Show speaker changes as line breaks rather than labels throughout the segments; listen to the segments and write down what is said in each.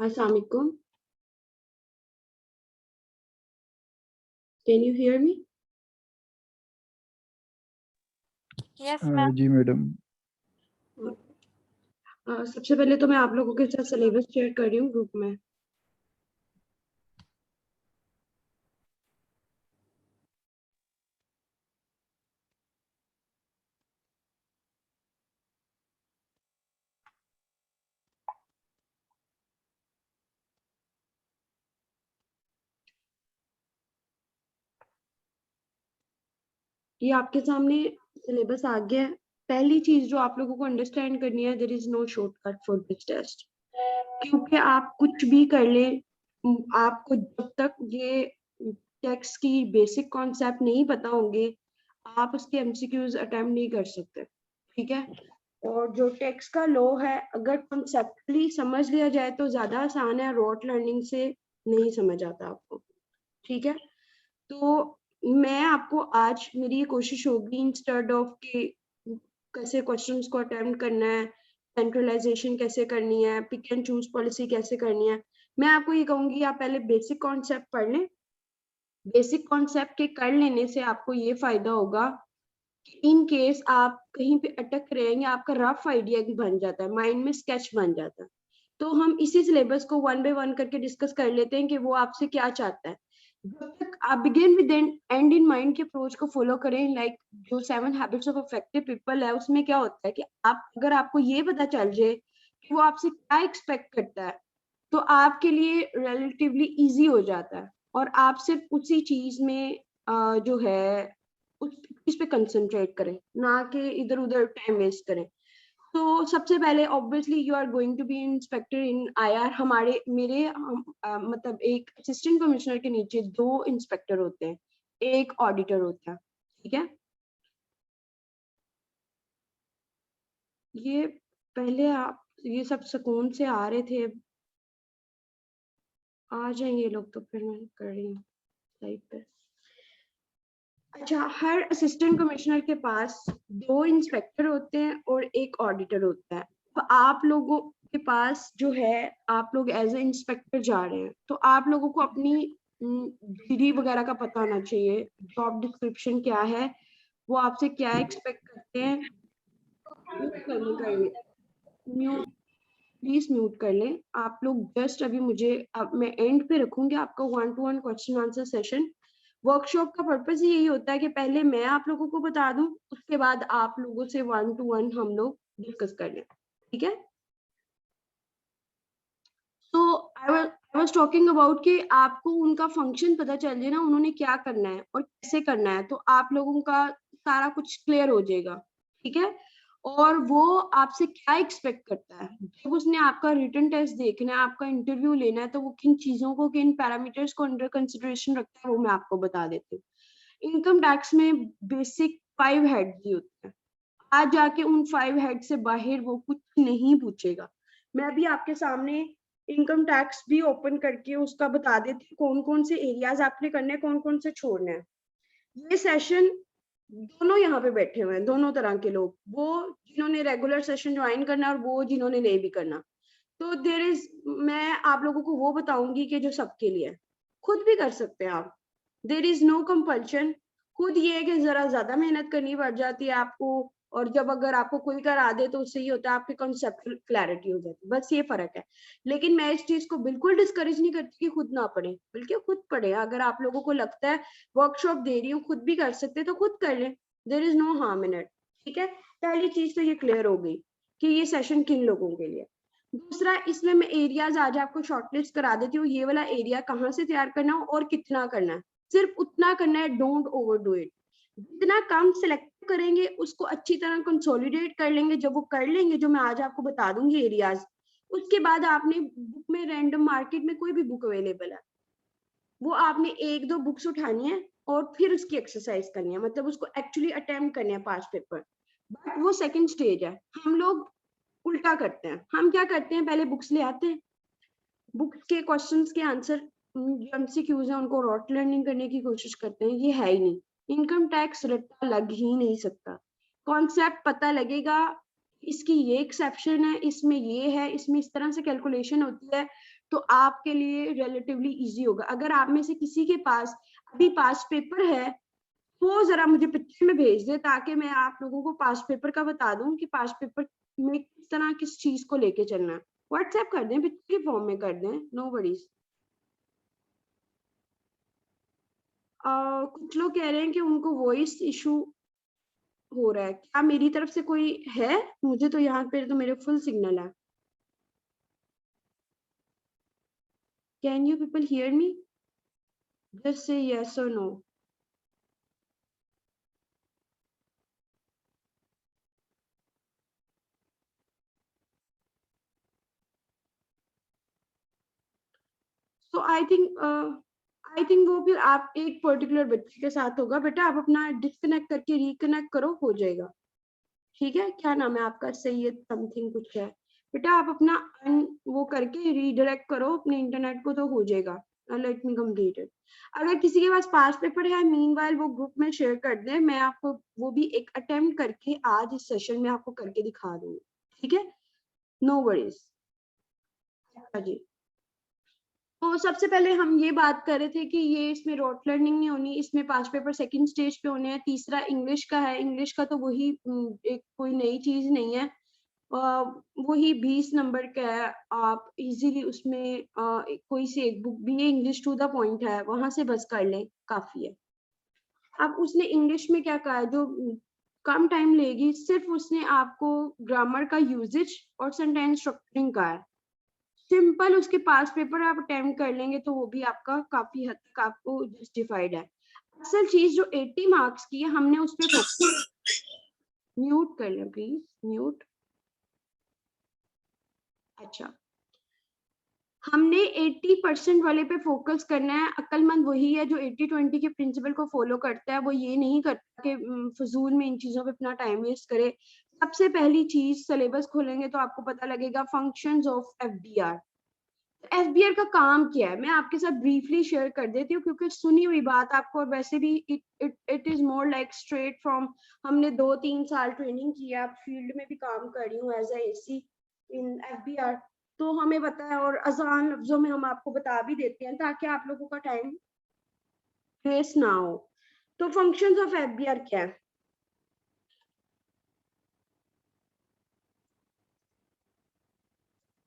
Assalamu alaikum. Can you hear me?
Yes, ma'am.
Ji madam.
सबसे पहले तो मैं आप लोगों के साथ सिलेबस शेयर कर रही हूँ ग्रुप में। ये आपके सामने सिलेबस आ गया है। पहली चीज जो आप लोगों को अंडरस्टैंड करनी है, there is no shortcut for this test. क्योंकि आप कुछ भी कर ले, आपको जब तक ये टेक्स्ट की बेसिक कॉन्सेप्ट नहीं पता होंगे, आप उसके एमसीक्यूज अटेम्प्ट नहीं कर सकते। ठीक है। और जो टेक्स्ट का लॉ है, अगर कॉन्सेप्टली समझ लिया जाए तो ज्यादा आसान है, रोट लर्निंग से नहीं समझ आता आपको। ठीक है। तो मैं आपको आज, मेरी ये कोशिश होगी इंस्टेड ऑफ कि कैसे क्वेश्चंस को अटेम्प्ट करना है, सेंट्रलाइजेशन कैसे करनी है, पिक एंड चूज पॉलिसी कैसे करनी है, मैं आपको ये कहूंगी आप पहले बेसिक कॉन्सेप्ट पढ़ लें। बेसिक कॉन्सेप्ट के कर लेने से आपको ये फायदा होगा कि इन केस आप कहीं पे अटक रहे हैं, आपका रफ आइडिया बन जाता है, माइंड में स्केच बन जाता है। तो हम इसी सिलेबस को वन बाय वन करके डिस्कस कर लेते हैं कि वो आपसे क्या चाहता है। जब तक आप begin with and in mind के अप्रोच को फॉलो करें, लाइक जो 7 हैबिट्स ऑफ इफेक्टिव पीपल है, उसमें क्या होता है कि आप, अगर आपको ये पता चल जाए कि वो आपसे क्या एक्सपेक्ट करता है, तो आपके लिए रिलेटिवली इजी हो जाता है और आप सिर्फ उसी चीज में जो है उस चीज पे कंसंट्रेट करें, ना कि इधर उधर टाइम वेस्ट करें। तो सबसे पहले obviously you are going to be inspector in IR. हमारे मेरे मतलब एक असिस्टेंट कमिश्नर के नीचे 2 इंस्पेक्टर होते हैं, एक ऑडिटर होता है। ठीक है। ये पहले आप ये सब सुकून से आ रहे थे, आ जाएंगे लोग तो फिर मैं कर रही हूँ साइड पे। अच्छा, हर असिस्टेंट कमिश्नर के पास 2 इंस्पेक्टर होते हैं और एक ऑडिटर होता है। तो आप लोगों के पास जो है, आप लोग एज ए इंस्पेक्टर जा रहे हैं, तो आप लोगों को अपनी जीडी वगैरह का पता होना चाहिए, जॉब डिस्क्रिप्शन क्या है, वो आपसे क्या एक्सपेक्ट करते हैं। म्यूट, प्लीज म्यूट कर लें आप लोग। जस्ट अभी मुझे, अब मैं एंड पे रखूंगी आपका 1-to-1 question answer session. Workshop का पर्पस यही होता है कि पहले मैं आप लोगों को बता दूं, उसके बाद आप लोगों से 1-to-1 हम लोग डिस्कस कर लें। ठीक है। तो आई वाज टॉकिंग अबाउट कि आपको उनका फंक्शन पता चल जाए ना, उन्होंने क्या करना है और कैसे करना है, तो आप लोगों का सारा कुछ क्लियर हो जाएगा। ठीक है। और वो आपसे क्या एक्सपेक्ट करता है, जब उसने आपका रिटन टेस्ट देखना है, आपका इंटरव्यू लेना है, तो वो किन चीजों को, किन पैरामीटर्स को अंडर कंसिडरेशन रखता है, वो मैं आपको बता देती हूँ। इनकम टैक्स में बेसिक 5 हेड्स ही होते हैं। आज जाके उन 5 हेड से बाहर वो कुछ नहीं पूछेगा। मैं अभी आपके सामने इनकम टैक्स भी ओपन करके उसका बता देती हूँ, कौन कौन से एरियाज आपने करने हैं, कौन कौन से छोड़ने हैं। ये सेशन दोनों यहाँ पे बैठे हुए हैं, दोनों तरह के लोग, वो जिन्होंने रेगुलर सेशन ज्वाइन करना है और वो जिन्होंने नहीं भी करना। तो देर इज, मैं आप लोगों को वो बताऊंगी कि जो सबके लिए, खुद भी कर सकते हैं आप। There is no compulsion. खुद ये है कि जरा ज्यादा मेहनत करनी पड़ जाती है आपको, और जब अगर आपको कोई करा दे तो उससे ये होता है आपकी कॉन्सेप्ट क्लैरिटी हो जाती है, बस ये फर्क है। लेकिन मैं इस चीज को बिल्कुल डिस्करेज नहीं करती कि खुद ना पढ़े, बल्कि खुद पढ़े। अगर आप लोगों को लगता है वर्कशॉप दे रही हूँ खुद भी कर सकते तो खुद कर लें, there is no harm in it. ठीक है। पहली चीज तो ये क्लियर हो गई कि ये सेशन किन लोगों के लिए। दूसरा, इसमें मैं एरियाज आज आपको शॉर्टलिस्ट करा देती हूँ, ये वाला एरिया कहाँ से तैयार करना है और कितना करना है। सिर्फ उतना करना है, डोंट ओवरडू इट। जितना कम सिलेक्ट करेंगे उसको अच्छी तरह कंसोलिडेट कर लेंगे। जब वो कर लेंगे, जो मैं आज आपको बता दूंगी एरियाज, उसके बाद आपने बुक में, रैंडम मार्केट में कोई भी बुक अवेलेबल है, वो आपने 1-2 बुक्स उठानी है और फिर उसकी एक्सरसाइज करनी है, मतलब उसको एक्चुअली अटेम्प्ट करने हैं 5 पेपर। बट वो सेकंड स्टेज है। हम लोग उल्टा करते हैं। हम क्या करते हैं, पहले बुक्स ले आते हैं, बुक्स के क्वेश्चंस के आंसर, जो एमसीक्यूज है उनको रॉट लर्निंग करने की कोशिश करते हैं। ये है ही नहीं, इनकम टैक्स रट्टा लग ही नहीं सकता। कॉन्सेप्ट पता लगेगा, इसकी ये एक्सेप्शन है, इसमें ये है, इसमें इस तरह से कैलकुलेशन होती है, तो आपके लिए रिलेटिवली इजी होगा। अगर आप में से किसी के पास अभी पास्ट पेपर है, वो जरा मुझे पिक्चर में भेज दे, ताकि मैं आप लोगों को पास्ट पेपर का बता दूं कि पास्ट पेपर में किस तरह किस चीज को लेके चलना है। व्हाट्सएप कर दें, पिक्चर के फॉर्म में कर दें, नो वरीज। कुछ लोग कह रहे हैं कि उनको वॉइस इशू हो रहा है, क्या मेरी तरफ से कोई है? मुझे तो यहाँ पे तो मेरे फुल सिग्नल है। Can you people hear me? Just say yes और नो। सो आई थिंक वो फिर आप एक पर्टिकुलर बच्चे के साथ होगा। बेटा आप अपना डिस्कनेक्ट करके रिकनेक्ट करो, हो जाएगा। ठीक है, क्या नाम है आपका? सैयद समथिंग कुछ है। बेटा आप अपना वो करके रीडायरेक्ट करो अपने इंटरनेट को, तो हो जाएगा। Let me complete it. अगर किसी के पास पास पेपर है, मीनवाइल वो ग्रुप में शेयर कर दे, मैं आपको वो भी एक अटेम्प्ट करके आज इस सेशन में आपको करके दिखा दूंगी। ठीक है, नो वरीज। जी, तो सबसे पहले हम ये बात कर रहे थे कि ये इसमें रोट लर्निंग नहीं होनी, इसमें पांच पेपर सेकंड स्टेज पे होने हैं। तीसरा इंग्लिश का है, इंग्लिश का तो वही एक कोई नई चीज नहीं है, वही 20 नंबर का है। आप इजीली उसमें कोई सी एक बुक भी इंग्लिश टू द पॉइंट है, वहां से बस कर लें, काफी है। अब उसने इंग्लिश में क्या कहा है जो कम टाइम लेगी, सिर्फ उसने आपको ग्रामर का यूजेज और सेंटेंस स्ट्रक्चरिंग का है। सिंपल उसके पास पेपर आप अटेम्प्ट कर लेंगे तो वो भी आपका काफी हद तक आपको जस्टिफाइड है। असल चीज जो 80 मार्क्स की है, हमने उस पर म्यूट कर लें प्लीज, म्यूट। अच्छा, हमने 80% वाले पे फोकस करना है। अक्लमंद वही है जो 80-20 के प्रिंसिपल को फॉलो करता है, वो ये नहीं करता कि फजूल में इन चीजों पे अपना टाइम वेस्ट करे। सबसे पहली चीज, सिलेबस खोलेंगे तो आपको पता लगेगा फंक्शंस ऑफ एफडीआर। एफबीआर का काम क्या है, मैं आपके साथ ब्रीफली शेयर कर देती हूँ, क्योंकि सुनी हुई बात आपको, और वैसे भी it is more like straight from, हमने 2-3 साल ट्रेनिंग की है, आप फील्ड में भी काम कर रही हूँ एज एसी इन एफबीआर, तो हमें पता है, और आसान लफ्जों में हम आपको बता भी देते हैं ताकि आप लोगों का टाइम वेस्ट ना हो। तो फंक्शंस ऑफ एफबीआर क्या है,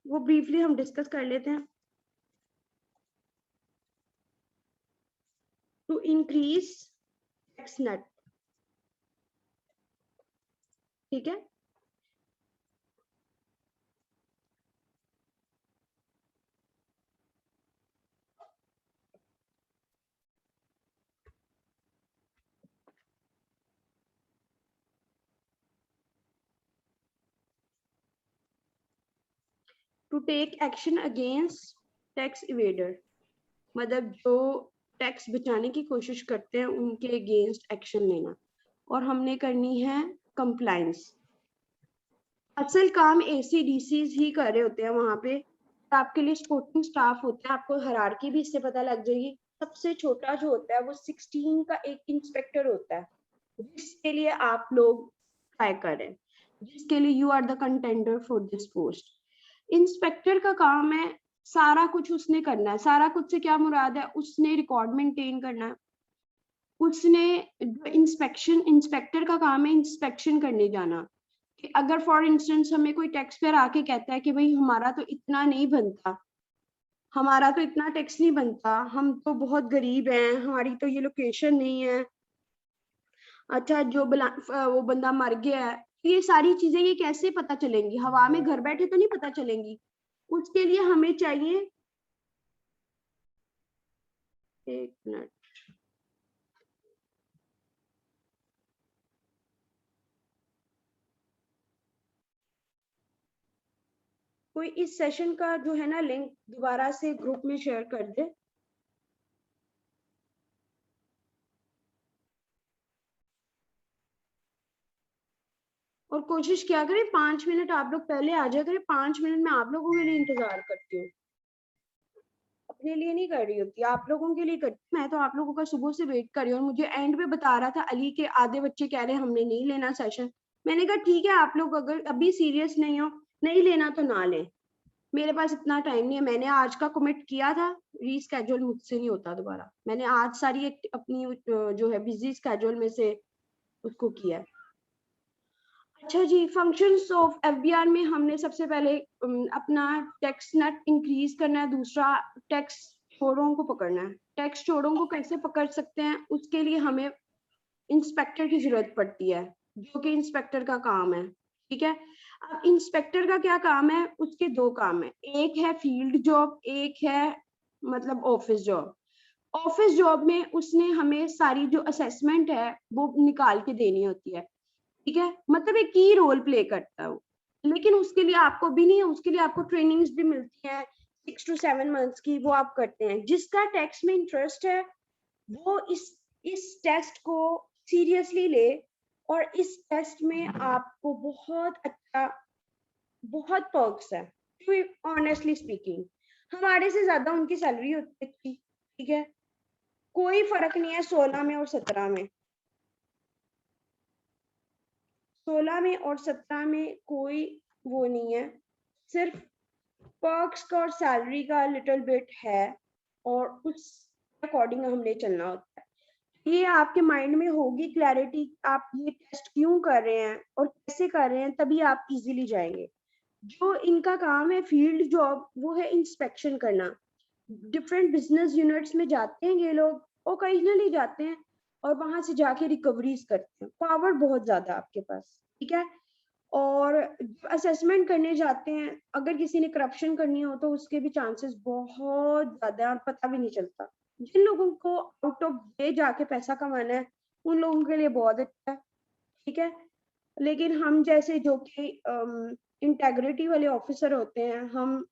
वो ब्रीफली हम डिस्कस कर लेते हैं। टू इंक्रीज टेक्स्ट नेट, ठीक है, to take action against tax evader, मतलब जो टैक्स बचाने की कोशिश करते हैं उनके अगेंस्ट एक्शन लेना, और हमने करनी है कंप्लायंस। असल काम एसीडीसी ही कर रहे होते हैं वहां पे, आपके लिए सपोर्टिंग स्टाफ होता है, आपको हायरार्की भी इससे पता लग जाएगी। सबसे छोटा जो होता है वो 16 का एक इंस्पेक्टर होता है, जिसके लिए आप लोग ट्राई करें, जिसके लिए you are the contender for this post. Inspector का काम है सारा कुछ उसने करना है। सारा कुछ से क्या मुराद है, उसने रिकॉर्ड मेंटेन करना है, उसने इंस्पेक्टर का काम है इंस्पेक्शन करने जाना। कि अगर फॉर इंस्टेंस हमें कोई टैक्स पेयर आके कहता है कि भाई हमारा तो इतना नहीं बनता, हमारा तो इतना टैक्स नहीं बनता, हम तो बहुत गरीब हैं, हमारी तो ये लोकेशन नहीं है, अच्छा जो वो बंदा मर गया है, ये सारी चीजें ये कैसे पता चलेंगी, हवा में घर बैठे तो नहीं पता चलेंगी। उसके लिए हमें चाहिए, एक मिनट, कोई इस सेशन का जो है ना लिंक दोबारा से ग्रुप में शेयर कर दे। और कोशिश क्या करें 5 मिनट आप लोग पहले आ जाया करें, 5 मिनट में आप लोगों के लिए इंतजार करती हूँ, अपने लिए नहीं कर रही होती, आप लोगों के लिए करती। मैं तो आप लोगों का सुबह से वेट कर रही हूँ। मुझे एंड पे बता रहा था अली के आधे बच्चे कह रहे हैं हमने नहीं लेना सेशन। मैंने कहा ठीक है, आप लोग अगर अभी सीरियस नहीं हो, नहीं लेना तो ना लें, मेरे पास इतना टाइम नहीं है, मैंने आज का कमिट किया था, रीस्केड्यूल मुझसे नहीं होता दोबारा। मैंने आज सारी अपनी जो है बिजी स्केड्यूल में से उसको किया है। अच्छा जी, फंक्शंस ऑफ एफबीआर में हमने सबसे पहले अपना टैक्स नेट इंक्रीज करना है, दूसरा टैक्स चोरों को पकड़ना है। टैक्स चोरों को कैसे पकड़ सकते हैं, उसके लिए हमें इंस्पेक्टर की जरूरत पड़ती है, जो कि इंस्पेक्टर का काम है। ठीक है, अब इंस्पेक्टर का क्या काम है, उसके दो काम है, एक है फील्ड जॉब, एक है मतलब ऑफिस जॉब। ऑफिस जॉब में उसने हमें सारी जो असेसमेंट है वो निकाल के देनी होती है। ठीक है, मतलब एक की रोल प्ले करता है वो। लेकिन उसके लिए आपको भी नहीं है, उसके लिए आपको ट्रेनिंग्स भी मिलती है 6 to 7 मंथ्स की, वो आप करते हैं। जिसका टैक्स में इंटरेस्ट है वो इस टेस्ट को सीरियसली ले, और इस टेस्ट में आपको बहुत अच्छा, बहुत पर्क्स है। ऑनेस्टली स्पीकिंग, हमारे से ज्यादा उनकी सैलरी होती है। ठीक है, कोई फर्क नहीं है 16 में और 17 में। 16 में और 17 में कोई वो नहीं है, सिर्फ पर्क्स का और सैलरी का लिटिल बिट है, और उस अकॉर्डिंग हमने चलना होता है। ये आपके माइंड में होगी क्लैरिटी, आप ये टेस्ट क्यों कर रहे हैं और कैसे कर रहे हैं, तभी आप इजीली जाएंगे। जो इनका काम है फील्ड जॉब, वो है इंस्पेक्शन करना। डिफरेंट बिजनेस यूनिट्स में जाते हैं ये लोग, ओकेजनली जाते हैं, और वहां से जाके रिकवरीज करते हैं। पावर बहुत ज्यादा आपके पास। ठीक है, और असेसमेंट करने जाते हैं, अगर किसी ने करप्शन करनी हो तो उसके भी चांसेस बहुत ज्यादा है और पता भी नहीं चलता। जिन लोगों को आउट ऑफ वे जाके पैसा कमाना है, उन लोगों के लिए बहुत अच्छा है। ठीक है, लेकिन हम जैसे जो कि इंटेग्रिटी वाले ऑफिसर होते हैं, हम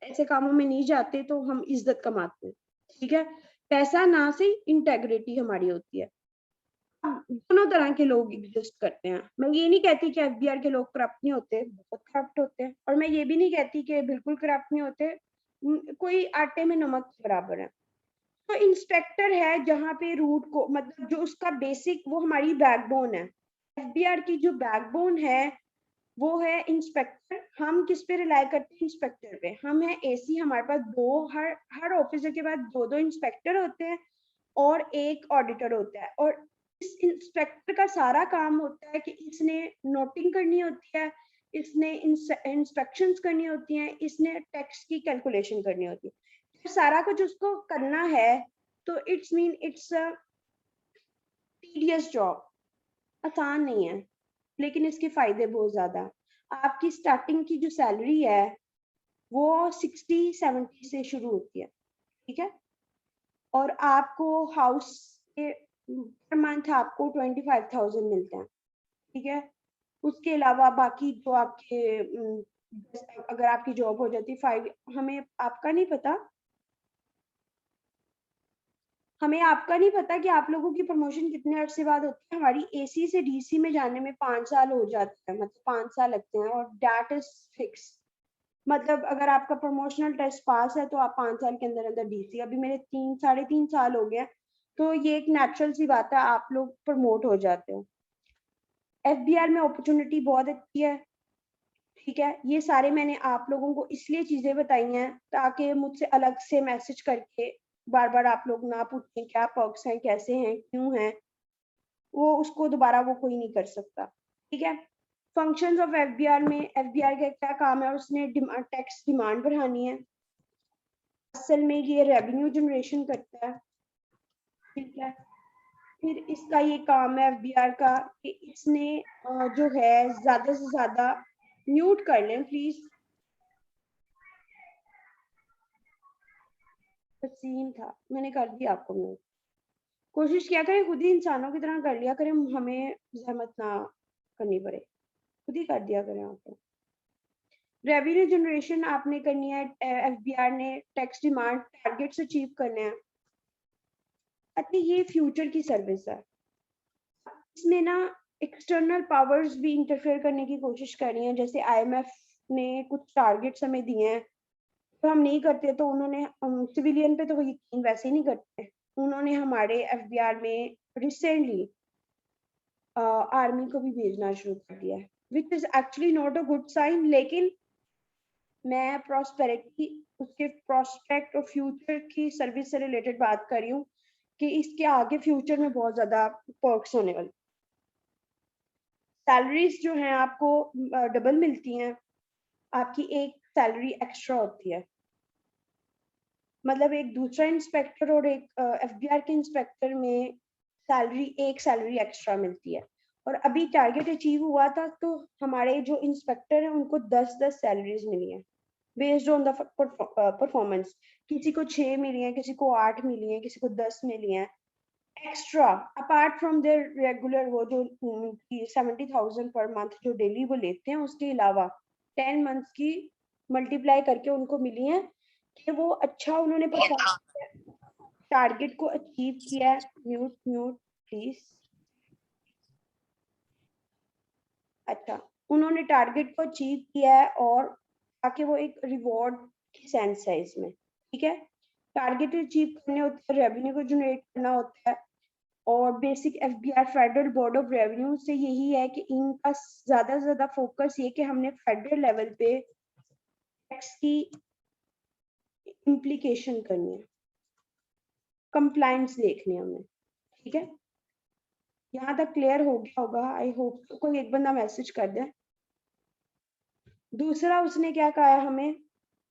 ऐसे कामों में नहीं जाते, तो हम इज्जत कमाते हैं। ठीक है, पैसा ना से इंटेग्रिटी हमारी होती है। दोनों तरह के लोग एग्जिस्ट करते हैं। मैं ये नहीं कहती कि एफबीआर के लोग करप्ट नहीं होते, बहुत करप्ट होते हैं, और मैं ये भी नहीं कहती कि बिल्कुल करप्ट नहीं होते। कोई आटे में नमक के बराबर है। तो इंस्पेक्टर है जहाँ पे रूट को, मतलब जो उसका बेसिक, वो हमारी बैकबोन है। एफबीआर की जो बैकबोन है वो है इंस्पेक्टर। हम किस पे रिलाई करते हैं, इंस्पेक्टर पे। हम है एसी, हमारे पास दो, हर ऑफिसर के पास दो दो इंस्पेक्टर होते हैं और एक ऑडिटर होता है। और इस इंस्पेक्टर का सारा काम होता है कि इसने नोटिंग करनी होती है, इसने इंस्पेक्शंस करनी होती हैं, इसने टैक्स की कैलकुलेशन करनी होती है। सारा कुछ उसको करना है, तो it's mean it's a tedious job. आसान नहीं है, लेकिन इसके फायदे बहुत ज्यादा। आपकी स्टार्टिंग की जो सैलरी है वो 60-70 से शुरू होती है। ठीक है, और आपको हाउस के पर मंथ आपको 25,000 मिलते हैं। ठीक है, उसके अलावा बाकी जो आपके अगर आपकी जॉब हो जाती है 5, हमें आपका नहीं पता, हमें आपका नहीं पता कि आप लोगों की प्रमोशन कितने अरसे बाद होती है। हमारी एसी से डीसी में जाने में 5 साल हो जाते हैं, मतलब 5 साल लगते हैं, और दैट इज फिक्स। मतलब अगर आपका प्रमोशनल टेस्ट पास है तो आप 5 साल के अंदर अंदर डीसी। अभी मेरे 3-3.5 साल हो गए, तो ये एक नेचुरल सी बात है, आप लोग प्रमोट हो जाते हो। एफबीआर में अपॉर्चुनिटी बहुत अच्छी है। ठीक है, ये सारे मैंने आप लोगों को इसलिए चीजें बताई हैं ताकि मुझसे अलग से मैसेज करके बार बार आप लोग ना पूछें क्या पर्क्स हैं, कैसे हैं, क्यों हैं, वो उसको दोबारा वो कोई नहीं कर सकता। ठीक है, फंक्शंस ऑफ एफबीआर में, एफबीआर का क्या काम है, उसने टैक्स डिमांड बढ़ानी है। असल में ये रेवेन्यू जनरेशन करता है। ठीक है, फिर इसका ये काम है एफबीआर का कि इसने जो है ज्यादा से ज्यादा, म्यूट कर लें प्लीज, सीन था, मैंने कर दिया आपको म्यूट। कोशिश किया करें खुद ही इंसानों की तरह कर लिया करें, हमें जहमत ना करनी पड़े, खुद ही कर दिया करें आप। रेवेन्यू जनरेशन आपने करनी है, एफबीआर ने टैक्स डिमांड टारगेट्स अचीव करने हैं। अच्छा, ये फ्यूचर की सर्विस है, इसमें ना एक्सटर्नल पावर्स भी इंटरफेयर करने की कोशिश कर रही हैं। जैसे आईएमएफ ने कुछ टारगेट्स हमें दिए हैं, तो हम नहीं करते, तो उन्होंने सिविलियन पे तो यकीन वैसे ही नहीं करते, उन्होंने हमारे एफबीआर में रिसेंटली आर्मी को भी भेजना शुरू कर दिया है, which is actually not a good sign. लेकिन मैं प्रॉस्पेरिटी, उसके प्रॉस्पेक्ट और फ्यूचर की सर्विस से रिलेटेड बात कर रही हूँ कि इसके आगे फ्यूचर में बहुत ज्यादा पर्क्स होने वाले। सैलरीज जो हैं आपको डबल मिलती हैं, आपकी एक सैलरी एक्स्ट्रा होती है। मतलब एक दूसरा इंस्पेक्टर और एक एफबीआर के इंस्पेक्टर में एक सैलरी एक्स्ट्रा मिलती है। और अभी टारगेट अचीव हुआ था तो हमारे जो इंस्पेक्टर हैं उनको 10-10 सैलरीज मिली हैं बेस्ड ऑन द परफॉर्मेंस। किसी को 6 मिली हैं, किसी को 8 मिली हैं, किसी को 10 मिली हैं extra, apart from there regular वो जो 70,000 पर मंथ जो डेली वो लेते हैं, उसके अलावा 10 मंथ्स की मल्टीप्लाई करके उनको मिली है कि वो अच्छा उन्होंने परफॉर्म किया, टारगेट को अचीव किया है। Mute mute please. अच्छा, उन्होंने टारगेट को अचीव किया है और ताकि वो एक रिवॉर्ड की सेंस है इसमें, ठीक है। टारगेट अचीव करने होते हैं, रेवेन्यू को जनरेट करना होता है, और basic FBR federal board of revenue से यही है कि इनका ज्यादा से ज्यादा फोकस ये कि हमने फेडरल लेवल पे टैक्स की इम्प्लीकेशन करनी है, कंप्लायंस देखनी है हमें, ठीक है। यहाँ तक क्लियर हो गया होगा, आई होप। तो कोई एक बंदा मैसेज कर दे। दूसरा उसने क्या कहा है हमें,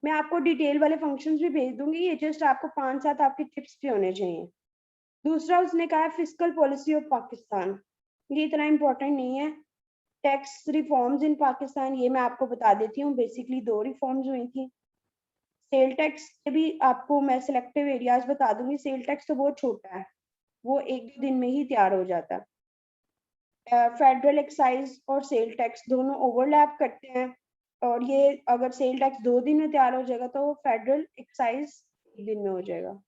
मैं आपको डिटेल वाले फंक्शंस भी भेज दूंगी, ये जस्ट आपको 5-7 आपके टिप्स भी होने चाहिए। दूसरा उसने कहा है फिस्कल पॉलिसी ऑफ पाकिस्तान, ये इतना इंपॉर्टेंट नहीं है। टैक्स रिफॉर्म्स इन पाकिस्तान, ये मैं आपको बता देती हूँ। बेसिकली 2 रिफॉर्म्स हुई थी। सेल टैक्स के भी आपको मैं सिलेक्टिव एरियाज बता दूंगी। सेल टैक्स तो बहुत छोटा है, वो 1-2 दिन में ही तैयार हो जाता है। फेडरल एक्साइज और सेल टैक्स दोनों ओवरलैप करते हैं, और ये अगर सेल टैक्स 2 दिन में तैयार हो जाएगा तो फेडरल एक्साइज 1 दिन में हो जाएगा।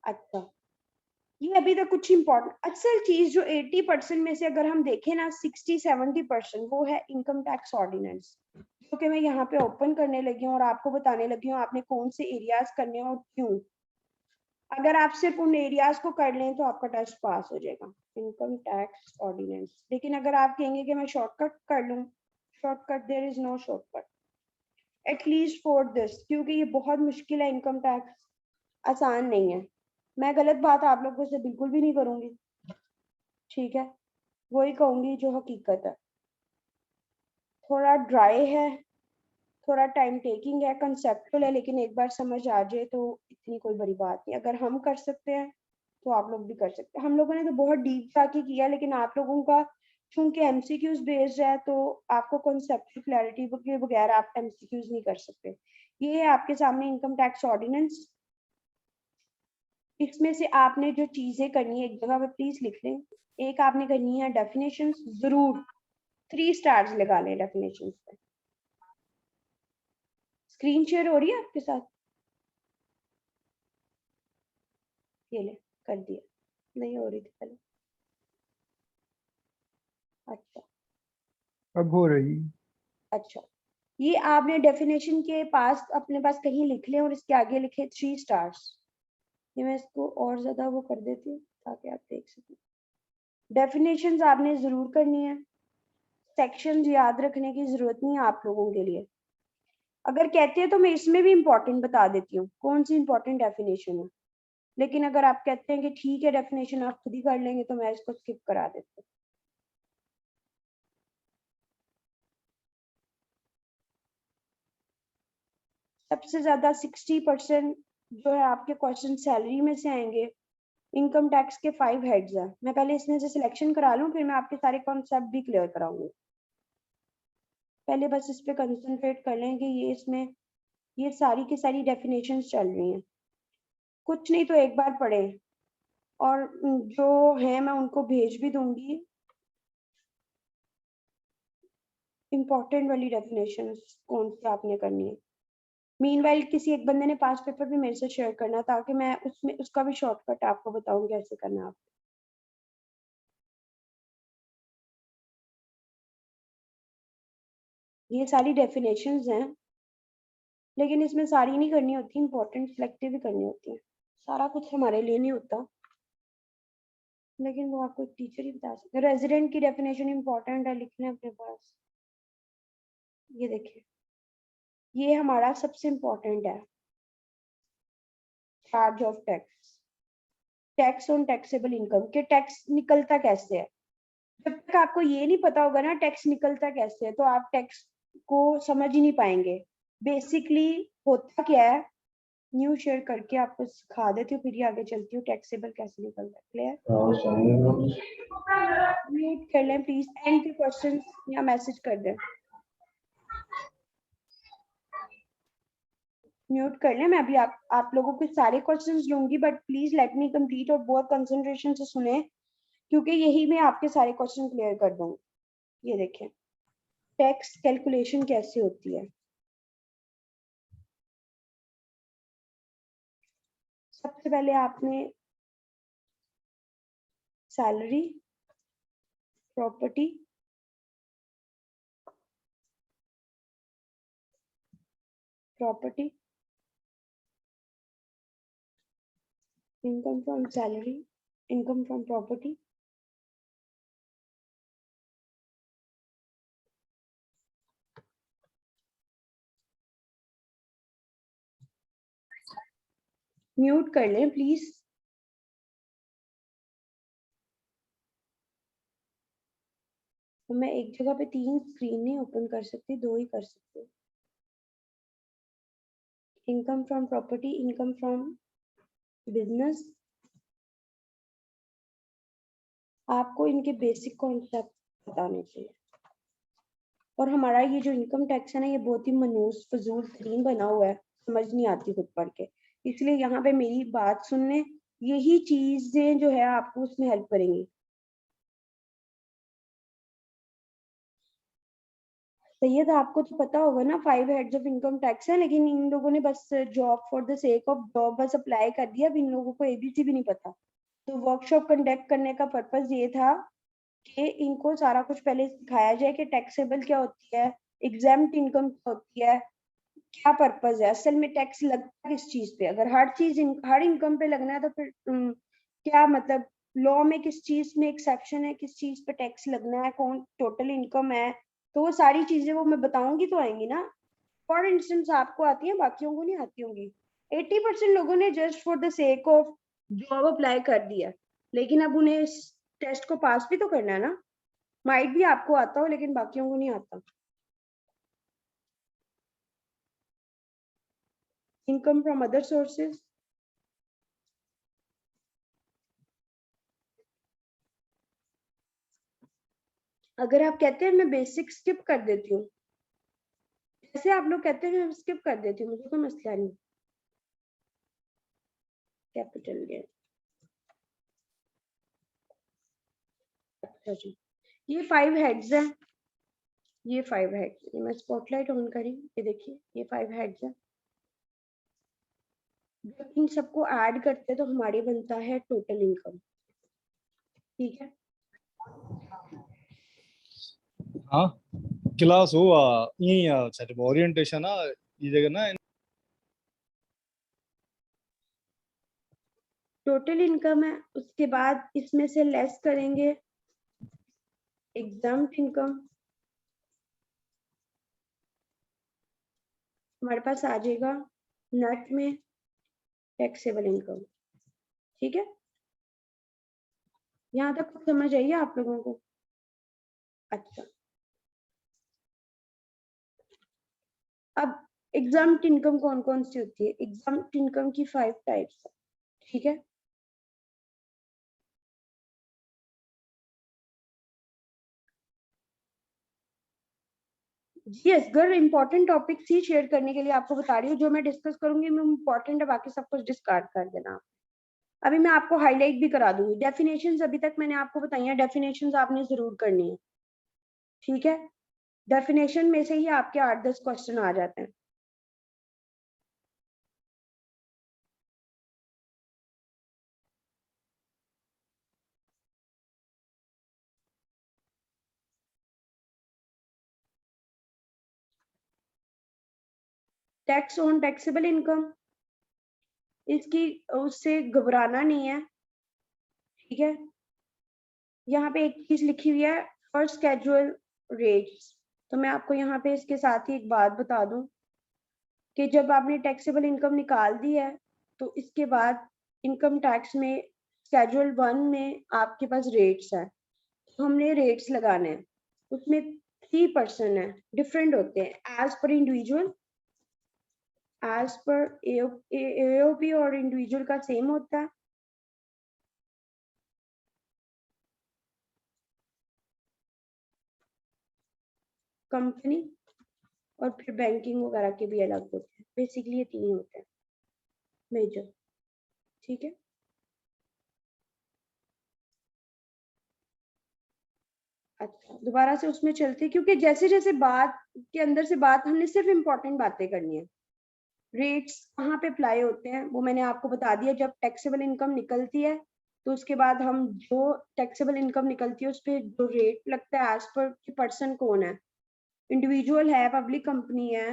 अच्छा, ये अभी तक कुछ इंपॉर्टेंट असल चीज जो 80% में से अगर हम देखें ना, 60-70% वो है इनकम टैक्स ऑर्डिनेंस, जो कि मैं यहाँ पे ओपन करने लगी हूँ और आपको बताने लगी हूँ आपने कौन से एरियाज करने हैं और क्यों। अगर आप सिर्फ उन एरियाज को कर लें तो आपका टेस्ट पास हो जाएगा, इनकम टैक्स ऑर्डिनेंस। लेकिन अगर आप कहेंगे कि मैं शॉर्टकट कर लूँ, shortcut, there is no shortcut at least for this, क्योंकि ये बहुत मुश्किल है। इनकम टैक्स आसान नहीं है। मैं गलत बात आप लोगों से बिल्कुल भी नहीं करूंगी, ठीक है, वही कहूंगी जो हकीकत है। थोड़ा ड्राई है, थोड़ा टाइम टेकिंग है, कंसेप्चुअल है, लेकिन एक बार समझ आ जाए तो इतनी कोई बड़ी बात नहीं। अगर हम कर सकते हैं तो आप लोग भी कर सकते हैं। हम लोगों ने तो बहुत डीप जाके किया, लेकिन आप लोगों का चूंकि एमसीक्यूज बेस्ड है तो आपको कॉन्सेप्चुअल क्लैरिटी के बगैर आप एमसीक्यूज नहीं कर सकते। ये है आपके सामने इनकम टैक्स ऑर्डिनेंस। इसमें से आपने जो चीजें करनी है एक जगह पे प्लीज लिख लें। एक आपने करनी है डेफिनेशन, जरूर 3 स्टार्स लगा लें डेफिनेशन पे। स्क्रीन शेयर हो रही है आपके साथ? ये ले, कर दिया। नहीं हो रही थी पहले। अच्छा
अब हो रही।
अच्छा, ये आपने डेफिनेशन के पास अपने पास कहीं लिख लें और इसके आगे लिखे 3 स्टार्स। ये मैं इसको और ज्यादा वो कर देती हूँ ताकि आप देख सकें। डेफिनेशंस आपने जरूर करनी है, सेक्शंस याद रखने की जरूरत नहीं है आप लोगों के लिए। अगर कहते हैं तो मैं इसमें भी इंपॉर्टेंट बता देती हूँ कौन सी इंपॉर्टेंट डेफिनेशन है, लेकिन अगर आप कहते हैं कि ठीक है डेफिनेशन आप खुद ही कर लेंगे तो मैं इसको स्किप करा देती हूँ। सबसे ज्यादा 60% जो है आपके क्वेश्चन सैलरी में से आएंगे। इनकम टैक्स के 5 हेड्स हैं। मैं पहले इसमें से सिलेक्शन करा लूं, फिर मैं आपके सारे कॉन्सेप्ट भी क्लियर कराऊंगी। पहले बस इस पे कंसंट्रेट कर लें कि ये इसमें ये सारी की सारी डेफिनेशंस चल रही हैं। कुछ नहीं तो एक बार पढ़ें, और जो है मैं उनको भेज भी दूंगी इम्पोर्टेंट वाली डेफिनेशंस कौन सी आपने करनी है। मीनवाइल किसी एक बंदे ने 5 पेपर भी मेरे से शेयर करना ताकि मैं उसमें उसका भी शॉर्टकट आपको बताऊं कैसे करना है। आप ये सारी डेफिनेशंस हैं, लेकिन इसमें सारी नहीं करनी होती, इंपॉर्टेंट सिलेक्टिव भी करनी होती है। सारा कुछ हमारे लिए नहीं होता, लेकिन वो आपको एक टीचर ही बता सकते हैं। रेजिडेंट की डेफिनेशन इंपॉर्टेंट है, लिखना है अपने पास। ये देखिए, ये हमारा सबसे इम्पोर्टेंट है, charge of tax, tax on taxable income, के टैक्स निकलता कैसे है। जब तक आपको ये नहीं पता होगा ना टैक्स निकलता कैसे है, तो आप टैक्स को समझ ही नहीं पाएंगे। बेसिकली होता क्या है, न्यू शेयर करके आपको सिखा देती हूँ, फिर ही आगे चलती हूँ टैक्सेबल कैसे निकलता है। क्लियर? म्यूट कर लें प्लीज, एंड के क्वेश्चन या मैसेज कर दें, म्यूट कर लें। मैं अभी आप लोगों के सारे क्वेश्चंस लूंगी, but please let me complete और बहुत कंसंट्रेशन से सुने, क्योंकि यही मैं आपके सारे क्वेश्चन क्लियर कर दूंगी। ये देखें, टैक्स कैलकुलेशन कैसे होती है। सबसे पहले आपने salary, property, income from salary, income from property, mute कर लें प्लीज। तो मैं एक जगह पे 3 स्क्रीन नहीं ओपन कर सकती, 2 ही कर सकती हूँ। Income from property, income from business, आपको इनके बेसिक कॉन्सेप्ट बताने चाहिए। और हमारा ये जो इनकम टैक्स है ना, ये बहुत ही मनूस फजूल तरीन बना हुआ है, समझ नहीं आती खुद पढ़ के। इसलिए यहाँ पे मेरी बात सुनने, यही चीजें जो है आपको उसमें हेल्प करेंगी। सैयद आपको तो पता होगा ना 5 हेड्स ऑफ इनकम टैक्स है, लेकिन इन लोगों ने बस job for the sake of job बस अप्लाई कर दिया। अब इन लोगों को एबीसी भी नहीं पता। तो वर्कशॉप कंडक्ट करने का पर्पस ये था कि इनको सारा कुछ पहले सिखाया जाए कि टैक्सेबल क्या होती है, एग्जाम्प्ट इनकम क्या होती है, क्या पर्पज है, असल में टैक्स लगता किस चीज पे। अगर हर चीज हर इनकम पे लगना है तो फिर क्या मतलब, लॉ में किस चीज में एक्सेप्शन है, किस चीज पे टैक्स लगना है, कौन टोटल इनकम है, तो वो सारी चीजें वो मैं बताऊंगी तो आएंगी ना। फॉर इंस्टेंस आपको आती है, बाकियों को नहीं आती होंगी। 80% लोगों ने just for the sake of job apply कर दिया, लेकिन अब उन्हें इस टेस्ट को पास भी तो करना है ना। माइट भी आपको आता हो लेकिन बाकियों को नहीं आता। इनकम फ्रॉम अदर सोर्सेज, अगर आप कहते हैं मैं बेसिक स्किप कर देती हूँ, जैसे आप लोग कहते हैं मैं स्किप कर देती हूँ, मुझे कोई मसला नहीं। कैपिटल गेन, अच्छा जी, ये 5 हेड्स हैं, ये 5 हेड्स, ये मैं स्पॉटलाइट ऑन करी, ये देखिए ये 5 हेड्स हैं। जब इन सबको ऐड करते हैं तो हमारी बनता है टोटल इनकम। ठीक है,
हाँ क्लास हुआ ये सर ओरिएंटेशन ಈ ಜಗನ
टोटल इनकम है, उसके बाद इसमें से लेस करेंगे एग्जाम्प्ट इनकम, हमारे पास आ जाएगा नेट में टैक्सेबल इनकम। ठीक है, यहाँ तक कुछ समझ आई है आप लोगों को? अच्छा, अब एग्जाम्प्ट इनकम कौन कौन सी होती है? एग्जाम्प्ट इनकम की 5 टाइप्स है। ठीक है, जी असगर इंपॉर्टेंट टॉपिक्स ही शेयर करने के लिए आपको बता रही हूँ, जो मैं डिस्कस करूंगी मैं इम्पोर्टेंट है, बाकी सब कुछ डिस्कार्ड कर देना। अभी मैं आपको हाईलाइट भी करा दूंगी। डेफिनेशंस अभी तक मैंने आपको बताई है, डेफिनेशंस आपने जरूर करनी है। ठीक है, डेफिनेशन में से ही आपके 8-10 क्वेश्चन आ जाते हैं। टैक्स ऑन टैक्सेबल इनकम, इसकी उससे घबराना नहीं है। ठीक है, यहाँ पे एक चीज लिखी हुई है, फर्स्ट कैजुअल रेट्स, तो मैं आपको यहाँ पे इसके साथ ही एक बात बता दूं, कि जब आपने टैक्सेबल इनकम निकाल दी है तो इसके बाद इनकम टैक्स में शेड्यूल 1 में आपके पास रेट्स है, तो हमने रेट्स लगाने हैं। उसमें 3% है, डिफरेंट होते हैं as per individual, as per AOP और इंडिविजुअल का सेम होता है। कंपनी और फिर बैंकिंग वगैरह के भी अलग होते हैं। बेसिकली ये 3 होते हैं मेजर, ठीक है। अच्छा, दोबारा से उसमें चलते, क्योंकि जैसे जैसे बात के अंदर से बात हमने सिर्फ इम्पोर्टेंट बातें करनी है। रेट्स कहाँ पे अप्लाई होते हैं वो मैंने आपको बता दिया। जब टैक्सेबल इनकम निकलती है तो उसके बाद हम जो टैक्सेबल इनकम निकलती है उस पर जो रेट लगता है एज पर पर्सन कौन है, इंडिविजुअल है, पब्लिक कंपनी है।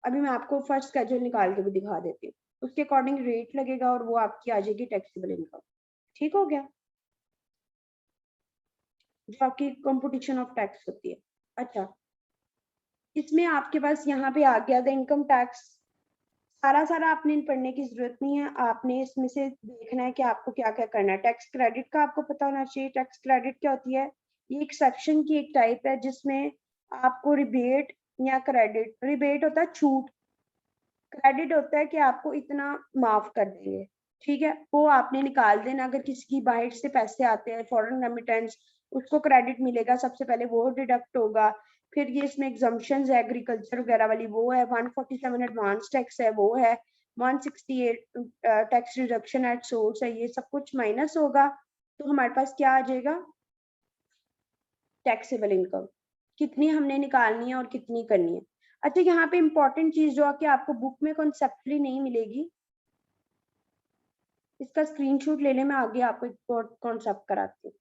अभी मैं आपको फर्स्ट स्केड्यूल निकाल के भी दिखा देती हूँ, उसके अकॉर्डिंग रेट लगेगा और वो आपकी आ जाएगी टैक्सेबल इनकम। ठीक हो गया, जो आपकी कंपटीशन ऑफ टैक्स होती है। अच्छा, इसमें आपके पास यहाँ पे आ गया द इनकम टैक्स। सारा आपने पढ़ने की जरूरत नहीं है, आपने इसमें से देखना है कि आपको क्या क्या करना है। टैक्स क्रेडिट का आपको पता होना चाहिए। टैक्स क्रेडिट क्या होती है? ये एक्सेप्शन की एक टाइप है जिसमें आपको रिबेट या क्रेडिट, रिबेट होता है छूट, क्रेडिट होता है कि आपको इतना माफ कर देंगे, ठीक है। वो आपने निकाल देना। अगर किसी की बाहर से पैसे आते हैं, फॉरेन रेमिटेंस, उसको क्रेडिट मिलेगा, सबसे पहले वो डिडक्ट होगा। फिर ये इसमें एग्जम्पशंस है, एग्रीकल्चर वगैरह वाली वो है, 147 एडवांस टैक्स है वो है, 168 टैक्स रिडक्शन एट सोर्स है, ये सब कुछ माइनस होगा तो हमारे पास क्या आ जाएगा? Taxable income. कितनी हमने निकालनी है और कितनी करनी है। अच्छा, यहाँ पे इंपॉर्टेंट चीज जो कि आपको बुक में कॉन्सेप्टली नहीं मिलेगी, इसका स्क्रीनशॉट ले लें, मैं आगे आपको एक कॉन्सेप्ट कराती हूँ।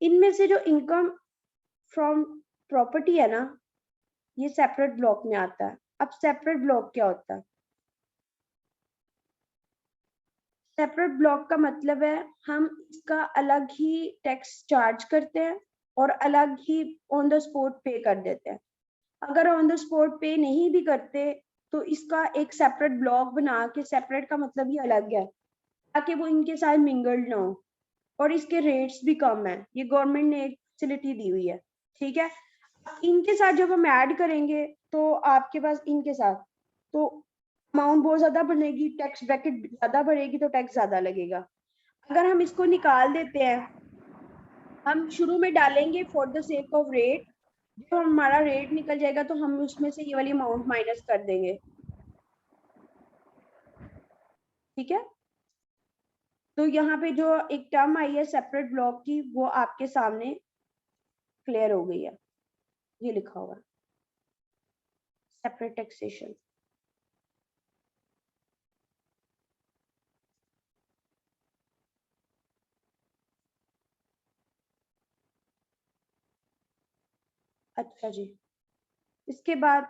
इनमें से जो इनकम फ्रॉम प्रॉपर्टी है ना, ये सेपरेट ब्लॉक में आता है। अब सेपरेट ब्लॉक क्या होता है? सेपरेट ब्लॉक का मतलब है हम इसका अलग ही टैक्स चार्ज करते हैं और अलग ही ऑन द स्पॉट पे कर देते हैं। अगर ऑन द स्पॉट पे नहीं भी करते तो इसका एक सेपरेट ब्लॉक बना के, सेपरेट का मतलब ही अलग है, ताकि वो इनके साथ मिंगल्ड ना हो। और इसके रेट्स भी कम है, ये गवर्नमेंट ने एक फैसिलिटी दी हुई है, ठीक है। इनके साथ जब हम ऐड करेंगे तो आपके पास इनके साथ तो अमाउंट बहुत ज्यादा बढ़ेगी, टैक्स ब्रैकेट ज्यादा बढ़ेगी तो टैक्स ज्यादा लगेगा। अगर हम इसको निकाल देते हैं, हम शुरू में डालेंगे for the sake of rate, जब हमारा रेट निकल जाएगा तो हम उसमें से ये वाली अमाउंट माइनस कर देंगे, ठीक है। तो यहाँ पे जो एक टर्म आई है सेपरेट ब्लॉक की, वो आपके सामने क्लियर हो गई है। ये लिखा हुआ है सेपरेट टैक्सेशन। अच्छा जी, इसके बाद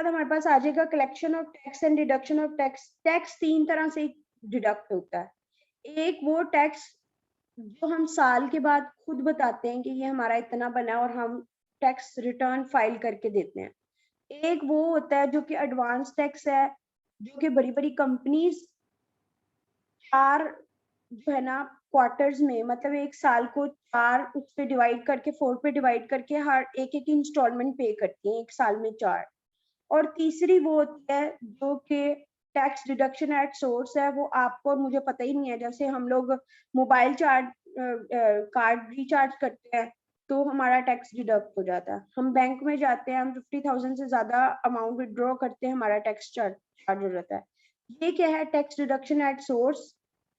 हमारे पास आ जाएगा collection of tax and deduction of tax. Tax 3 तरह से डिडक्ट होता है। एक वो टैक्स जो हम साल के बाद खुद बताते हैं कि ये हमारा इतना बना है और हम टैक्स रिटर्न फाइल करके देते हैं। एक वो होता है जो कि एडवांस टैक्स है, जो कि बड़ी बड़ी कंपनीज 4 जो है ना क्वार्टर्स में, मतलब एक साल को 4 उस पे डिवाइड करके, 4 पे डिवाइड करके हर एक एक इंस्टॉलमेंट पे करती हैं, एक साल में 4। और तीसरी वो होती है जो कि टैक्स डिडक्शन एट सोर्स है, वो आपको और मुझे पता ही नहीं है। जैसे हम लोग मोबाइल चार्ज कार्ड रिचार्ज करते हैं तो हमारा टैक्स डिडक्ट हो जाता है। हम बैंक में जाते हैं, हम 50,000 से ज्यादा अमाउंट विड्रॉ करते हैं, हमारा टैक्स चार्ज हो जाता है। ये क्या है? टैक्स डिडक्शन एट सोर्स,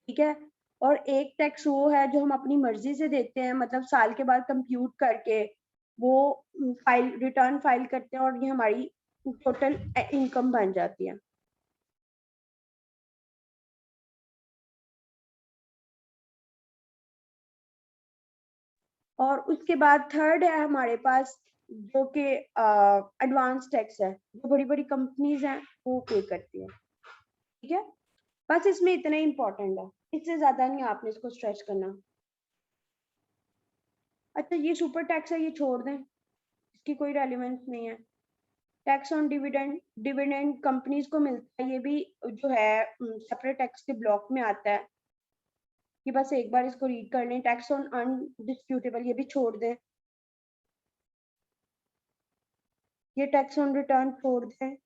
ठीक है। और एक टैक्स वो है जो हम अपनी मर्जी से देते हैं, मतलब साल के बाद कंप्यूट करके वो फाइल रिटर्न फाइल करते हैं और ये हमारी टोटल इनकम बन जाती है। और उसके बाद थर्ड है हमारे पास जो कि एडवांस टैक्स है, जो बड़ी बड़ी कंपनीज हैं वो पे करती है, ठीक है। बस इसमें इतना ही इम्पोर्टेंट है, इससे ज्यादा नहीं आपने इसको स्ट्रेच करना। अच्छा ये सुपर टैक्स है, ये छोड़ दें, इसकी कोई रेलिवेंस नहीं है। Tax on dividend, dividend companies को मिलता है, ये भी जो है सेपरेट टैक्स के ब्लॉक में आता है, ये बस एक बार इसको रीड कर लें। टैक्स ऑन अनडिस्प्यूटेबल, ये भी छोड़ दें। ये टैक्स ऑन रिटर्न छोड़ दें।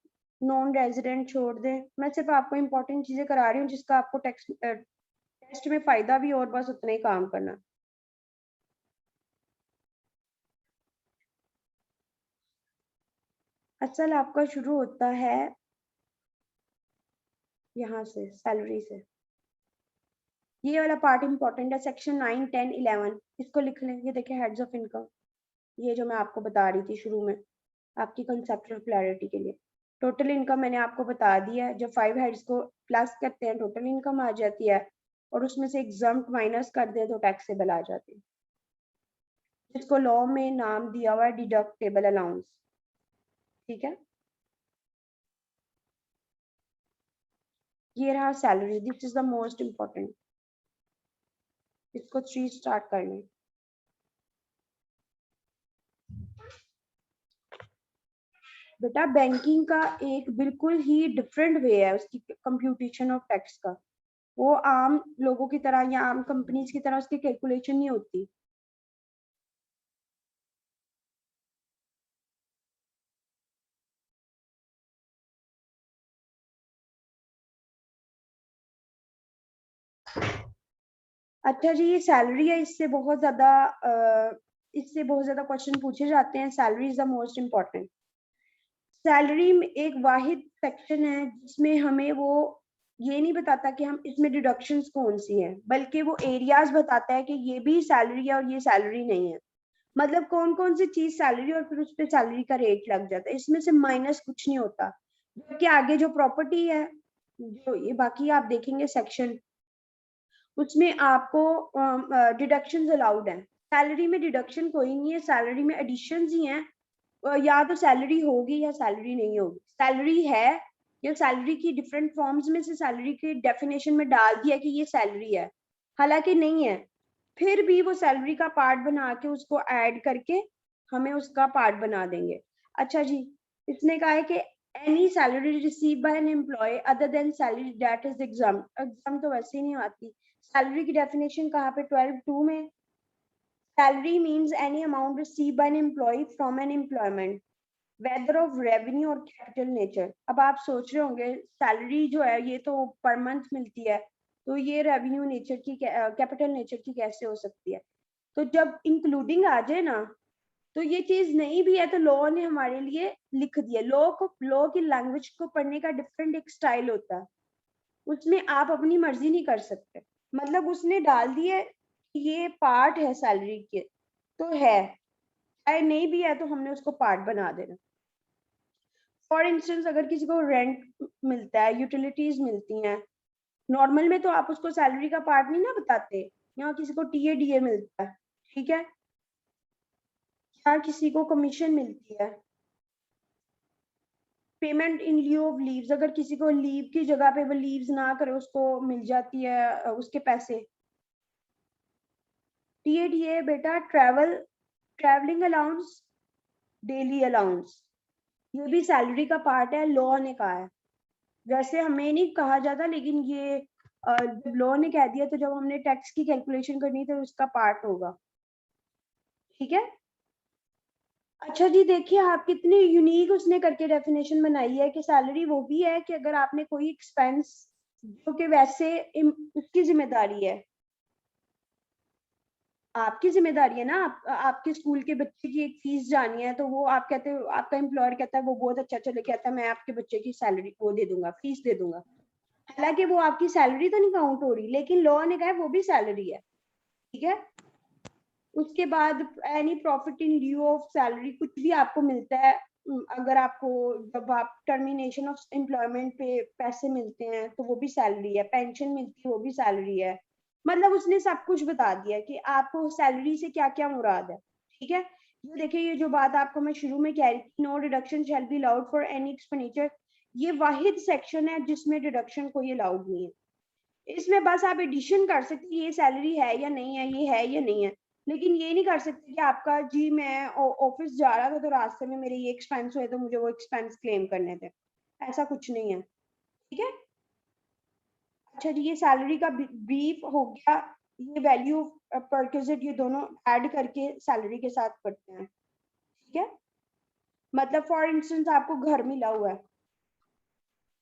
नॉन रेजिडेंट छोड़ दें। मैं सिर्फ आपको इंपॉर्टेंट चीजें करा रही हूँ जिसका आपको टेस्ट में फायदा भी और बस उतना ही काम करना। असल आपका शुरू होता है यहाँ से, सैलरी से। ये वाला पार्ट इंपॉर्टेंट है, सेक्शन 9, 10, 11, इसको लिख लें। ये देखिए हेड्स ऑफ इनकम, ये जो मैं आपको बता रही थी शुरू में आपकी कंसेप्चुअल क्लैरिटी के लिए। टोटल इनकम मैंने आपको बता दिया है, जब 5 हेड्स को प्लस करते हैं टोटल इनकम आ जाती है, और उसमें से एग्जम्प्ट माइनस कर दे तो टैक्सेबल आ जाती है, जिसको लॉ में नाम दिया हुआ है डिडक्टेबल अलाउंस। ठीक है, ये रहा salary, this is the most important. इसको 3 स्टार्ट कर लें। बेटा बैंकिंग का एक बिल्कुल ही डिफरेंट वे है उसकी कंप्यूटेशन ऑफ टैक्स का। वो आम लोगों की तरह या आम कंपनीज की तरह उसकी कैलकुलेशन नहीं होती। अच्छा जी, ये सैलरी है, इससे बहुत ज्यादा क्वेश्चन पूछे जाते हैं। Salary is the most important. Salary में एक वाहिद सेक्शन है जिसमें हमें वो ये नहीं बताता कि हम इसमें डिडक्शंस कौन सी हैं, बल्कि वो एरियाज बताता है कि ये भी सैलरी है और ये सैलरी नहीं है। मतलब कौन कौन सी चीज सैलरी, और फिर उस पर सैलरी का रेट लग जाता है। इसमें से माइनस कुछ नहीं होता। जबकि आगे जो प्रॉपर्टी है, जो ये बाकी आप देखेंगे सेक्शन, उसमें आपको डिडक्शंस अलाउड है। सैलरी में डिडक्शन कोई नहीं है, सैलरी में एडिशंस ही हैं। या तो सैलरी होगी या सैलरी नहीं होगी। सैलरी है या सैलरी की डिफरेंट फॉर्म्स में से सैलरी के डेफिनेशन में डाल दिया कि ये सैलरी है, हालांकि नहीं है, फिर भी वो सैलरी का पार्ट बना के उसको ऐड करके हमें उसका पार्ट बना देंगे। अच्छा जी, इसने कहा है कि any salary receive by an employee other than salary that is exempt. Exempt तो वैसे ही नहीं आती। सैलरी की डेफिनेशन कहाँ पे? 12(2) में। Salary means any amount receive by an employee from an employment whether of revenue और कैपिटल नेचर। अब आप सोच रहे होंगे सैलरी जो है ये तो पर मंथ मिलती है, तो ये रेवेन्यू नेचर की, कैपिटल नेचर की कैसे हो सकती है? तो जब इंक्लूडिंग आ जाए ना, तो ये चीज नहीं भी है तो लॉ ने हमारे लिए लिख दिया। लॉ की लैंग्वेज को पढ़ने का डिफरेंट एक स्टाइल होता है, उसमें आप अपनी मर्जी नहीं कर सकते। मतलब उसने डाल दिया ये पार्ट है सैलरी के, तो है, चाहे नहीं भी है तो हमने उसको पार्ट बना देना। फॉर इंस्टेंस अगर किसी को रेंट मिलता है, यूटिलिटीज मिलती हैं, नॉर्मल में तो आप उसको सैलरी का पार्ट नहीं ना बताते। यहाँ किसी को टीए डीए मिलता है, ठीक है, या किसी को कमीशन मिलती है, payment in lieu of leaves, अगर किसी को लीव की जगह पे वो लीव्स ना करे उसको मिल जाती है उसके पैसे। टीए डीए बेटा ट्रैवलिंग अलाउंस, डेली अलाउंस, ये भी सैलरी का पार्ट है, लॉ ने कहा है। वैसे हमें नहीं कहा जाता, लेकिन ये जब लॉ ने कह दिया तो जब हमने टैक्स की कैलकुलेशन करनी तो उसका पार्ट होगा। ठीक है। अच्छा जी, देखिए आप कितनी यूनिक उसने करके डेफिनेशन बनाई है कि सैलरी वो भी है कि अगर आपने कोई एक्सपेंस जो कि वैसे उसकी जिम्मेदारी है, आपकी जिम्मेदारी है ना, आपके स्कूल के बच्चे की एक फीस जानी है, तो वो आप कहते हो, आपका एम्प्लॉयर कहता है वो बहुत अच्छा चले, कहता है मैं आपके बच्चे की सैलरी वो दे दूंगा, फीस दे दूंगा। हालांकि वो आपकी सैलरी तो नहीं काउंट हो रही, लेकिन लॉ ने कहा है वो भी सैलरी है। ठीक है। उसके बाद any profit in due of salary, कुछ भी आपको मिलता है, अगर आपको जब आप टर्मिनेशन ऑफ एम्प्लॉयमेंट पे पैसे मिलते हैं तो वो भी सैलरी है, पेंशन मिलती है वो भी सैलरी है। मतलब उसने सब कुछ बता दिया कि आपको सैलरी से क्या क्या मुराद है। ठीक है। ये देखिए, ये जो बात आपको मैं शुरू में कह रही थी, no deduction shall be allowed for any expenditure, ये वाहिद सेक्शन है जिसमें डिडक्शन कोई अलाउड नहीं है। इसमें बस आप एडिशन कर सकते हैं, ये सैलरी है या नहीं है, ये है या नहीं है। लेकिन ये नहीं कर सकते कि आपका जी मैं ऑफिस जा रहा था तो रास्ते में मेरे ये एक्सपेंस हुए तो मुझे वो एक्सपेंस क्लेम करने थे, ऐसा कुछ नहीं है, ठीक है। अच्छा जी, ये सैलरी का ब्रीफ हो गया, ये वैल्यू परक्विजिट ये दोनों ऐड करके सैलरी के साथ करते हैं, ठीक है। मतलब फॉर इंस्टेंस आपको घर मिला हुआ है,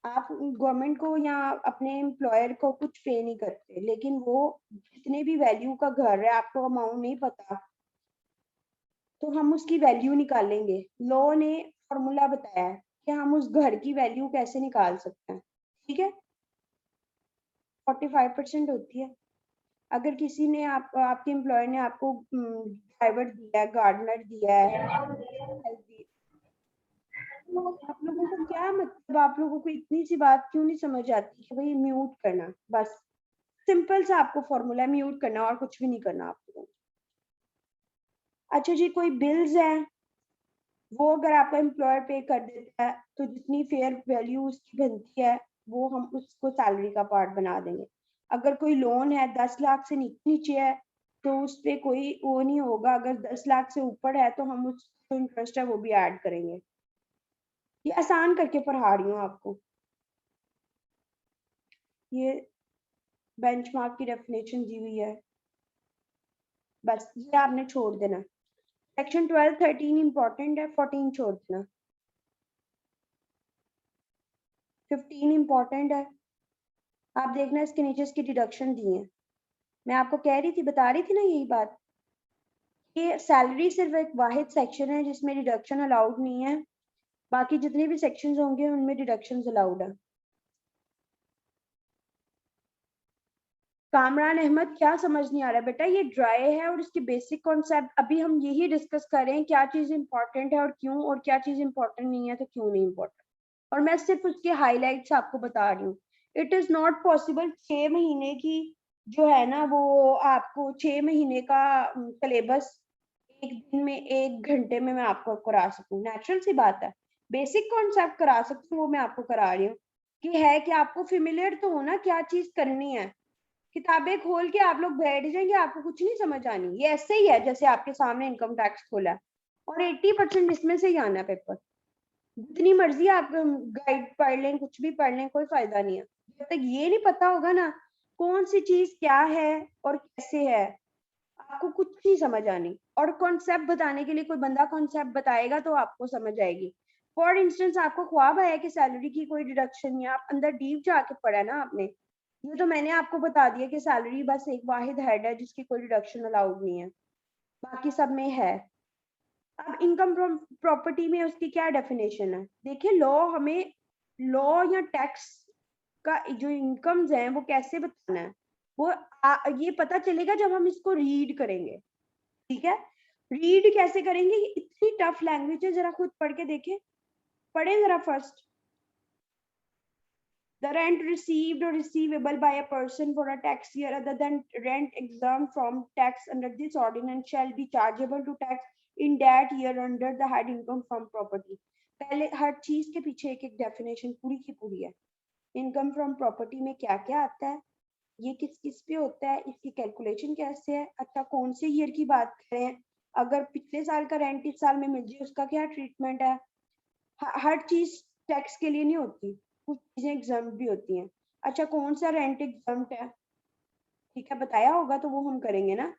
आप गवर्नमेंट को या अपने एम्प्लॉयर को कुछ पे नहीं करते, लेकिन वो जितने भी वैल्यू का घर है आपको अमाउंट नहीं पता, तो हम उसकी वैल्यू निकालेंगे। लॉ ने फॉर्मूला बताया है कि हम उस घर की वैल्यू कैसे निकाल सकते हैं, ठीक है। 45% होती है। अगर किसी ने आपके एम्प्लॉयर ने आपको ड्राइवर दिया है, गार्डनर दिया है, आप लोगों को क्या मतलब, आप लोगों को इतनी सी बात क्यों नहीं समझ आती कि भाई म्यूट करना, बस सिंपल सा आपको फॉर्मूला म्यूट करना और कुछ भी नहीं करना आप लोगों को। अच्छा जी, कोई बिल्स हैं वो अगर आपका एम्प्लॉयर पे कर देता है तो जितनी फेयर वैल्यू उसकी बनती है वो हम उसको सैलरी का पार्ट बना देंगे। अगर कोई लोन है 10 लाख से नीचे है तो उस पर कोई वो नहीं होगा, अगर 10 लाख से ऊपर है तो हम उस जो इंटरेस्ट है वो भी ऐड करेंगे। ये आसान करके पढ़ा रही हूँ आपको। ये बेंचमार्क की डेफिनेशन दी हुई है, बस ये आपने छोड़ देना। सेक्शन 12 13 इंपॉर्टेंट है, 14 छोड़ देना। 15 इंपॉर्टेंट है, आप देखना इसके नीचे इसकी डिडक्शन दी है। मैं आपको कह रही थी, बता रही थी ना यही बात कि सैलरी सिर्फ एक वाहिद सेक्शन है जिसमें डिडक्शन अलाउड नहीं है, बाकी जितने भी सेक्शंस होंगे उनमें डिडक्शंस अलाउड है। कामरान अहमद, क्या समझ नहीं आ रहा बेटा? ये ड्राई है और इसके बेसिक कॉन्सेप्ट अभी हम यही डिस्कस कर रहे हैं, क्या चीज इंपॉर्टेंट है और क्यों, और क्या चीज इंपॉर्टेंट नहीं है तो क्यों नहीं इंपॉर्टेंट, और मैं सिर्फ उसके हाईलाइट्स आपको बता रही हूँ। इट इज नॉट पॉसिबल 6 महीने की जो है ना वो आपको 6 महीने का सिलेबस एक दिन में 1 घंटे में मैं आपको करा सकूं, नेचुरल सी बात है। बेसिक कॉन्सेप्ट करा सकती हूँ वो मैं आपको करा रही हूँ कि है कि आपको फेमिलियर तो होना क्या चीज करनी है। किताबें खोल के आप लोग बैठ जाएंगे, आपको कुछ नहीं समझ आनी। ये ऐसे ही है जैसे आपके सामने इनकम टैक्स खोला है और 80% इसमें से ही आना है पेपर। जितनी मर्जी आप गाइड पढ़ लें, कुछ भी पढ़ लें, कोई फायदा नहीं है जब तक ये नहीं पता होगा ना कौन सी चीज क्या है और कैसे है, आपको कुछ नहीं समझ आनी। और कॉन्सेप्ट बताने के लिए कोई बंदा कॉन्सेप्ट बताएगा तो आपको समझ आएगी। फॉर इंस्टेंस आपको ख्वाब आया कि सैलरी की कोई डिडक्शन, या आप अंदर डीप जाके पढ़ा ना आपने, ये तो मैंने आपको बता दिया कि सैलरी बस एक वाहिद हेड है जिसकी कोई डिडक्शन अलाउड नहीं है, बाकी सब में है। अब इनकम फ्रॉम प्रॉपर्टी में उसकी क्या डेफिनेशन है? देखिए, लॉ हमें लॉ या टैक्स का जो इनकम्स हैं वो कैसे बताना है, वो ये पता चलेगा जब हम इसको रीड करेंगे, ठीक है। रीड कैसे करेंगे? ये इतनी टफ लैंग्वेज है, जरा खुद पढ़ के देखें, पढ़े जरा first. The rent received or receivable by a person for a tax year other than rent exempt from tax under this ordinance shall be chargeable to tax in that year under the head income from property। पहले हर चीज के पीछे एक एक definition पूरी की पूरी है। इनकम फ्रॉम प्रॉपर्टी में क्या क्या आता है, ये किस किस पे होता है, इसकी कैलकुलेशन कैसे है, अच्छा कौन से ईयर की बात करें, अगर पिछले साल का रेंट इस साल में मिल जाए उसका क्या ट्रीटमेंट है। हर चीज टैक्स के लिए नहीं होती, कुछ चीजें एग्जाम्प्ट भी होती हैं। अच्छा कौन सा रेंट एग्जाम्प्ट है, ठीक है, बताया होगा तो वो हम करेंगे ना।